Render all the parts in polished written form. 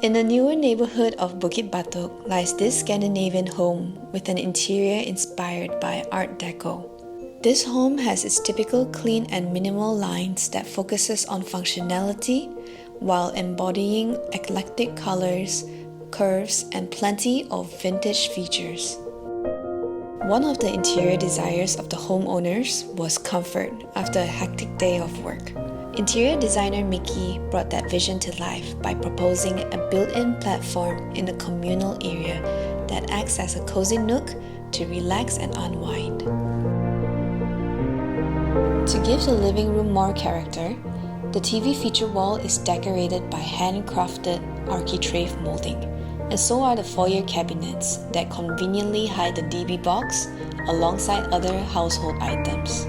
In the newer neighborhood of Bukit Batok lies this Scandinavian home with an interior inspired by Art Deco. This home has its typical clean and minimal lines that focuses on functionality while embodying eclectic colors, curves, and plenty of vintage features. One of the interior desires of the homeowners was comfort after a hectic day of work. Interior designer Mickey brought that vision to life by proposing a built-in platform in the communal area that acts as a cozy nook to relax and unwind. To give the living room more character, the TV feature wall is decorated by handcrafted architrave molding, and so are the foyer cabinets that conveniently hide the DB box alongside other household items.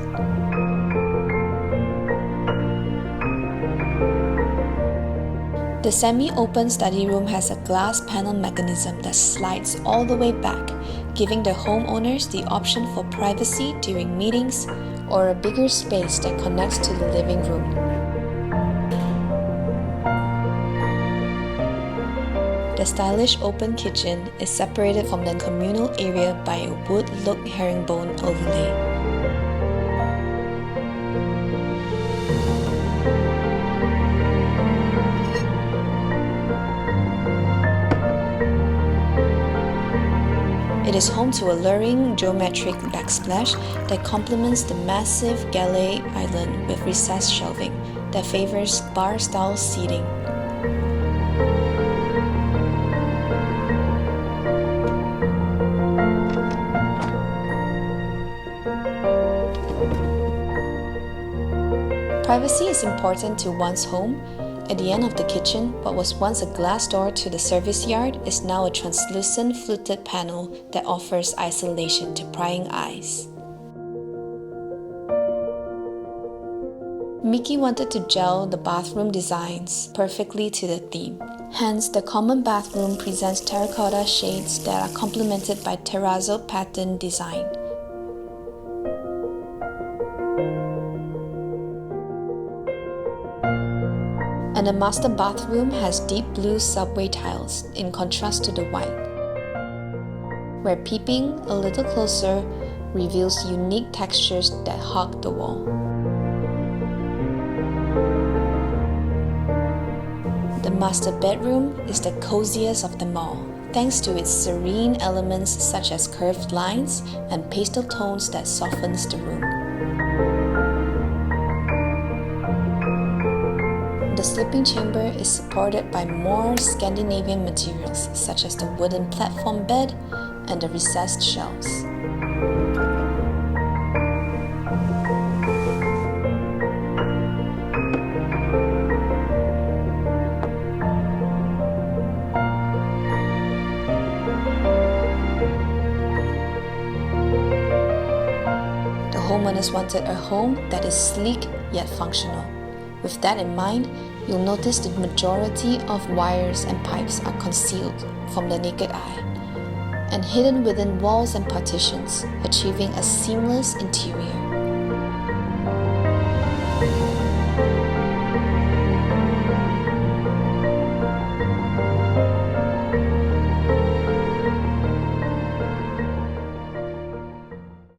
The semi-open study room has a glass panel mechanism that slides all the way back, giving the homeowners the option for privacy during meetings or a bigger space that connects to the living room. The stylish open kitchen is separated from the communal area by a wood-look herringbone overlay. It is home to a luring geometric backsplash that complements the massive galley island with recessed shelving that favors bar-style seating. Privacy is important to one's home. At the end of the kitchen, what was once a glass door to the service yard is now a translucent fluted panel that offers isolation to prying eyes. Mickey wanted to gel the bathroom designs perfectly to the theme. Hence, the common bathroom presents terracotta shades that are complemented by Terrazzo pattern design. And the master bathroom has deep blue subway tiles in contrast to the white, where peeping a little closer reveals unique textures that hug the wall. The master bedroom is the coziest of them all, thanks to its serene elements such as curved lines and pastel tones that softens the room. The sleeping chamber is supported by more Scandinavian materials such as the wooden platform bed and the recessed shelves. The homeowners wanted a home that is sleek yet functional. With that in mind, you'll notice the majority of wires and pipes are concealed from the naked eye and hidden within walls and partitions, achieving a seamless interior.